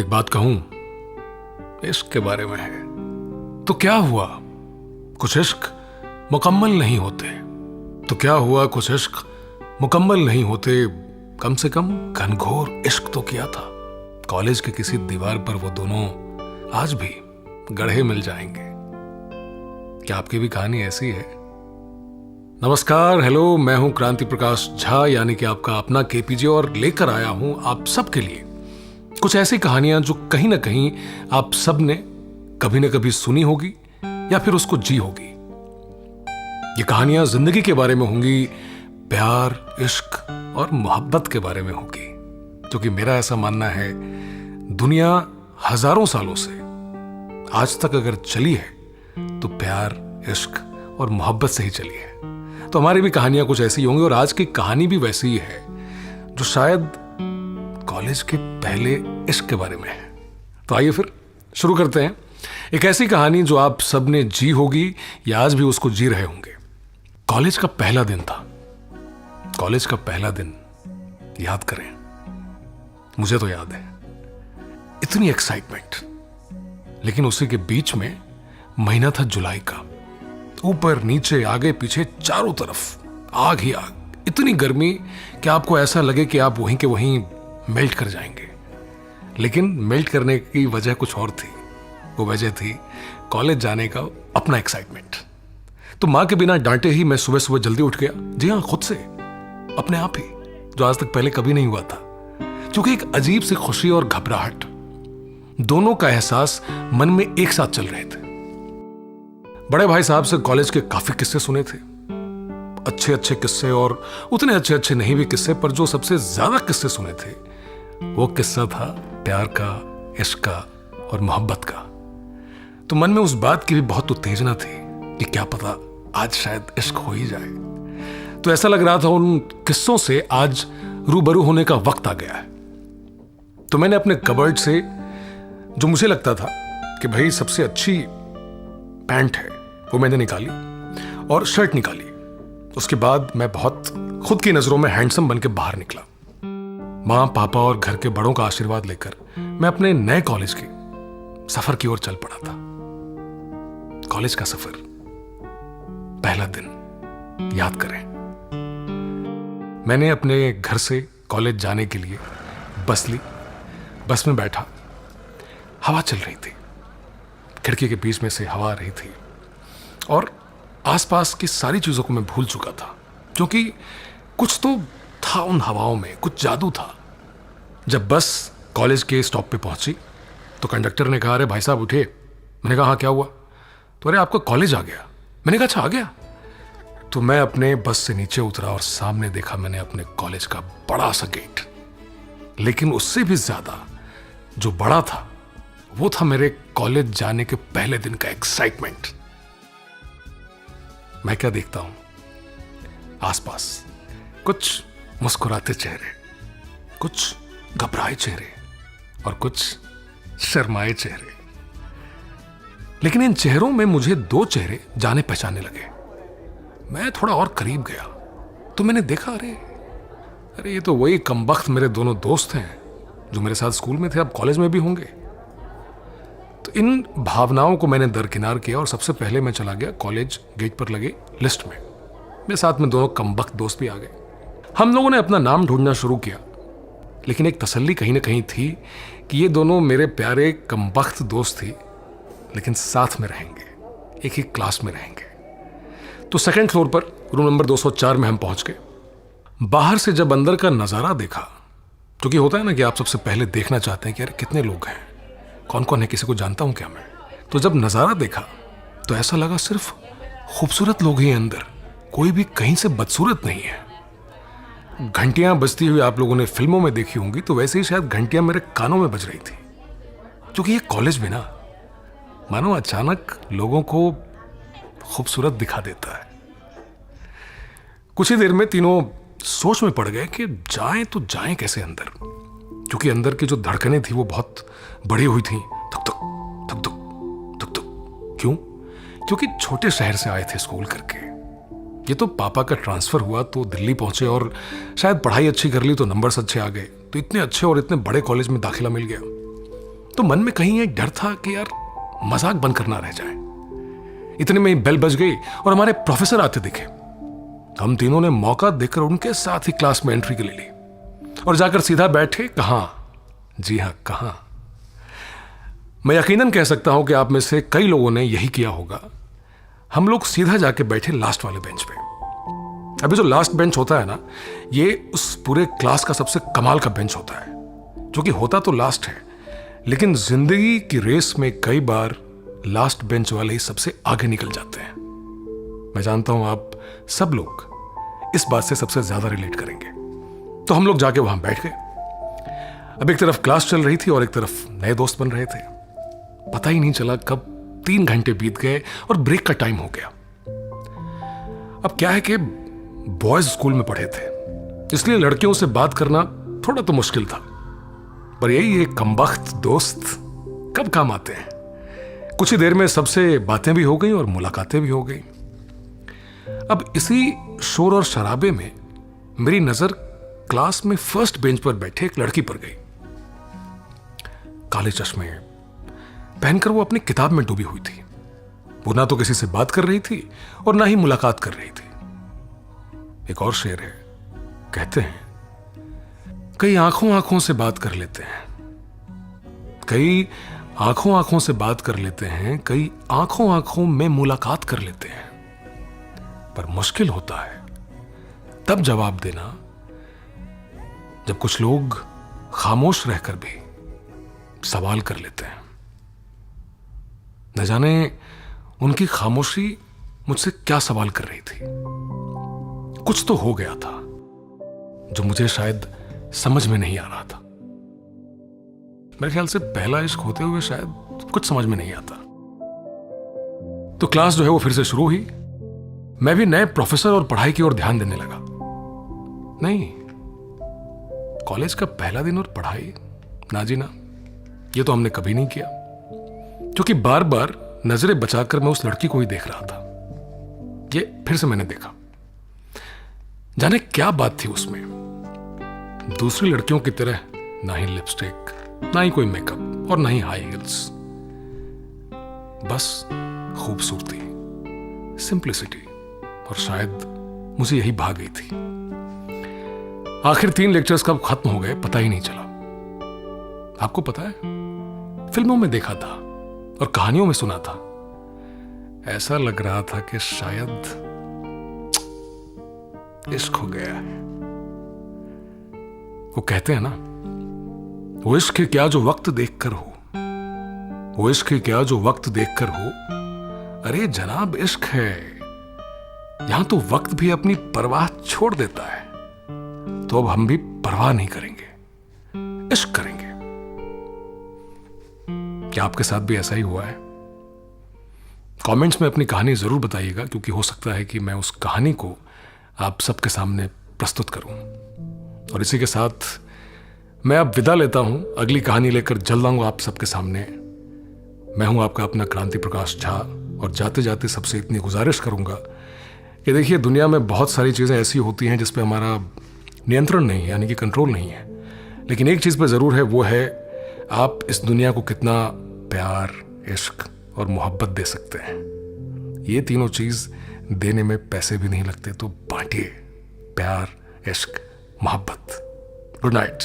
एक बात कहूं, इश्क के बारे में है तो क्या हुआ, कुछ इश्क मुकम्मल नहीं होते। तो क्या हुआ, कुछ इश्क मुकम्मल नहीं होते। कम से कम घनघोर इश्क तो किया था। कॉलेज के किसी दीवार पर वो दोनों आज भी गढ़े मिल जाएंगे। क्या आपकी भी कहानी ऐसी है? नमस्कार, हेलो, मैं हूं क्रांति प्रकाश झा, यानी कि आपका अपना केपीजे, और लेकर आया हूं आप सबके लिए कुछ ऐसी कहानियां जो कहीं ना कहीं आप सब ने कभी ना कभी सुनी होगी या फिर उसको जी होगी। ये कहानियां जिंदगी के बारे में होंगी, प्यार, इश्क और मोहब्बत के बारे में होगी, क्योंकि मेरा ऐसा मानना है दुनिया हजारों सालों से आज तक अगर चली है तो प्यार, इश्क और मोहब्बत से ही चली है। तो हमारी भी कहानियां कुछ ऐसी होंगी, और आज की कहानी भी वैसी ही है जो शायद कॉलेज के पहले इश्क के बारे में है। तो आइए फिर शुरू करते हैं एक ऐसी कहानी जो आप सब ने जी होगी या आज भी उसको जी रहे होंगे। कॉलेज का पहला दिन था। कॉलेज का पहला दिन याद करें, मुझे तो याद है, इतनी एक्साइटमेंट। लेकिन उसी के बीच में महीना था जुलाई का। ऊपर नीचे आगे पीछे चारों तरफ आग ही आग, इतनी गर्मी कि आपको ऐसा लगे कि आप वहीं के वहीं मेल्ट कर जाएंगे। लेकिन मेल्ट करने की वजह कुछ और थी। वो वजह थी कॉलेज जाने का अपना एक्साइटमेंट। तो मां के बिना डांटे ही मैं सुबह सुबह जल्दी उठ गया। जी हाँ, खुद से, अपने आप ही, जो आज तक पहले कभी नहीं हुआ था। क्योंकि एक अजीब सी खुशी और घबराहट, दोनों का एहसास मन में एक साथ चल रहे थे। बड़े भाई साहब से कॉलेज के काफी किस्से सुने थे, अच्छे अच्छे किस्से, और उतने अच्छे अच्छे नहीं भी किस्से, पर जो सबसे ज्यादा किस्से सुने थे वो किस्सा था प्यार का, इश्क का और मोहब्बत का। तो मन में उस बात की भी बहुत उत्तेजना थी कि क्या पता आज शायद इश्क हो ही जाए। तो ऐसा लग रहा था उन किस्सों से आज रूबरू होने का वक्त आ गया है। तो मैंने अपने कबर्ड से जो मुझे लगता था कि भाई सबसे अच्छी पैंट है वो मैंने निकाली और शर्ट निकाली। उसके बाद मैं बहुत खुद की नजरों में हैंडसम बन के बाहर निकला। मां, पापा और घर के बड़ों का आशीर्वाद लेकर मैं अपने नए कॉलेज के सफर की ओर चल पड़ा था। कॉलेज का सफर, पहला दिन याद करें। मैंने अपने घर से कॉलेज जाने के लिए बस ली। बस में बैठा, हवा चल रही थी, खिड़की के बीच में से हवा आ रही थी, और आसपास की सारी चीजों को मैं भूल चुका था, क्योंकि कुछ तो था उन हवाओं में, कुछ जादू था। जब बस कॉलेज के स्टॉप पे पहुंची तो कंडक्टर ने कहा, अरे भाई साहब उठे। मैंने कहा हाँ, क्या हुआ? तो अरे आपका कॉलेज आ गया। मैंने कहा अच्छा, आ गया? तो मैं अपने बस से नीचे उतरा और सामने देखा मैंने अपने कॉलेज का बड़ा सा गेट। लेकिन उससे भी ज्यादा जो बड़ा था वो था मेरे कॉलेज जाने के पहले दिन का एक्साइटमेंट। मैं क्या देखता हूं आसपास? कुछ मुस्कुराते चेहरे, कुछ घबराए चेहरे और कुछ शर्माए चेहरे। लेकिन इन चेहरों में मुझे दो चेहरे जाने पहचाने लगे। मैं थोड़ा और करीब गया तो मैंने देखा, अरे ये तो वही कमबख्त मेरे दोनों दोस्त हैं जो मेरे साथ स्कूल में थे, अब कॉलेज में भी होंगे। तो इन भावनाओं को मैंने दरकिनार किया और सबसे पहले मैं चला गया कॉलेज गेट पर लगे लिस्ट में। मेरे साथ में दोनों कमबख्त दोस्त भी आ गए। हम लोगों ने अपना नाम ढूंढना शुरू किया, लेकिन एक तसल्ली कहीं ना कहीं थी कि ये दोनों मेरे प्यारे कमबख्त दोस्त थी, लेकिन साथ में रहेंगे, एक ही क्लास में रहेंगे। तो सेकंड फ्लोर पर रूम नंबर 204 में हम पहुंच गए। बाहर से जब अंदर का नजारा देखा, क्योंकि होता है ना कि आप सबसे पहले देखना चाहते हैं कि अरे कितने लोग हैं, कौन कौन है, किसी को जानता हूं क्या मैं। तो जब नजारा देखा तो ऐसा लगा सिर्फ खूबसूरत लोग ही हैं अंदर, कोई भी कहीं से बदसूरत नहीं है। घंटियां बजती हुई आप लोगों ने फिल्मों में देखी होंगी, तो वैसे ही शायद घंटियां मेरे कानों में बज रही थी, क्योंकि ये कॉलेज में ना मानो अचानक लोगों को खूबसूरत दिखा देता है। कुछ ही देर में तीनों सोच में पड़ गए कि जाएं तो जाएं कैसे अंदर, क्योंकि अंदर की जो धड़कनें थी वो बहुत बढ़ी हुई थी। धुक धुक धुक धुक धुक धुक। क्यों? क्योंकि छोटे शहर से आए थे स्कूल करके। ये तो पापा का ट्रांसफर हुआ तो दिल्ली पहुंचे और शायद पढ़ाई अच्छी कर ली तो नंबर्स अच्छे आ गए, तो इतने अच्छे और इतने बड़े कॉलेज में दाखिला मिल गया। तो मन में कहीं एक डर था कि यार मजाक बंद करना रह जाए। इतने में ही बेल बज गई और हमारे प्रोफेसर आते दिखे। हम तीनों ने मौका देकर उनके साथ ही क्लास में एंट्री के ले ली और जाकर सीधा बैठे। कहां? जी हां, कहां। मैं यकीनन कह सकता हूं कि आप में से कई लोगों ने यही किया होगा। हम लोग सीधा जाके बैठे लास्ट वाले बेंच पे। अभी जो लास्ट बेंच होता है ना, ये उस पूरे क्लास का सबसे कमाल का बेंच होता है, जो कि होता तो लास्ट है, लेकिन जिंदगी की रेस में कई बार लास्ट बेंच वाले ही सबसे आगे निकल जाते हैं। मैं जानता हूं आप सब लोग इस बात से सबसे ज्यादा रिलेट करेंगे। तो हम लोग जाके वहां बैठ गए। अब एक तरफ क्लास चल रही थी और एक तरफ नए दोस्त बन रहे थे। पता ही नहीं चला कब 3 घंटे बीत गए और ब्रेक का टाइम हो गया। अब क्या है कि बॉयज स्कूल में पढ़े थे, इसलिए लड़कियों से बात करना थोड़ा तो मुश्किल था, पर यही एक कमबख्त दोस्त कब काम आते हैं। कुछ ही देर में सबसे बातें भी हो गई और मुलाकातें भी हो गई। अब इसी शोर और शराबे में मेरी नजर क्लास में फर्स्ट बेंच पर बैठे एक लड़की पर गई। काले चश्मे पहनकर वो अपनी किताब में डूबी हुई थी। वो ना तो किसी से बात कर रही थी और ना ही मुलाकात कर रही थी। एक और शेर है, कहते हैं कई आंखों आंखों से बात कर लेते हैं, कई आंखों आंखों से बात कर लेते हैं, कई आंखों आंखों में मुलाकात कर लेते हैं, पर मुश्किल होता है तब जवाब देना जब कुछ लोग खामोश रहकर भी सवाल कर लेते हैं। न जाने उनकी खामोशी मुझसे क्या सवाल कर रही थी। कुछ तो हो गया था जो मुझे शायद समझ में नहीं आ रहा था। मेरे ख्याल से पहला इश्क होते हुए शायद कुछ समझ में नहीं आता। तो क्लास जो है वो फिर से शुरू हुई। मैं भी नए प्रोफेसर और पढ़ाई की ओर ध्यान देने लगा। नहीं, कॉलेज का पहला दिन और पढ़ाई, ना जी ना, ये तो हमने कभी नहीं किया। क्योंकि बार बार नजरें बचाकर मैं उस लड़की को ही देख रहा था। ये फिर से मैंने देखा। जाने क्या बात थी उसमें। दूसरी लड़कियों की तरह ना ही लिपस्टिक, ना ही कोई मेकअप और ना ही हाई हील्स, बस खूबसूरती, सिंप्लिसिटी, और शायद मुझे यही भा गई थी। आखिर 3 लेक्चर्स कब खत्म हो गए पता ही नहीं चला। आपको पता है, फिल्मों में देखा था और कहानियों में सुना था। ऐसा लग रहा था कि शायद इश्क हो गया है। वो कहते हैं ना, वो इश्क क्या जो वक्त देखकर हो, वो इश्क क्या जो वक्त देखकर हो। अरे जनाब, इश्क है, यहां तो वक्त भी अपनी परवाह छोड़ देता है। तो अब हम भी परवाह नहीं करेंगे, इश्क करेंगे। क्या आपके साथ भी ऐसा ही हुआ है? कमेंट्स में अपनी कहानी जरूर बताइएगा, क्योंकि हो सकता है कि मैं उस कहानी को आप सबके सामने प्रस्तुत करूं। और इसी के साथ मैं अब विदा लेता हूं। अगली कहानी लेकर जल्द आऊंगा आप सबके सामने। मैं हूं आपका अपना क्रांति प्रकाश झा, और जाते जाते सबसे इतनी गुजारिश करूंगा कि देखिए, दुनिया में बहुत सारी चीज़ें ऐसी होती हैं जिस पे हमारा नियंत्रण नहीं है, यानी कि कंट्रोल नहीं है। लेकिन एक चीज़ पे ज़रूर है, वो है आप इस दुनिया को कितना प्यार, इश्क और मोहब्बत दे सकते हैं। ये तीनों चीज़ देने में पैसे भी नहीं लगते, तो बांटिए प्यार, इश्क, मोहब्बत। Good night.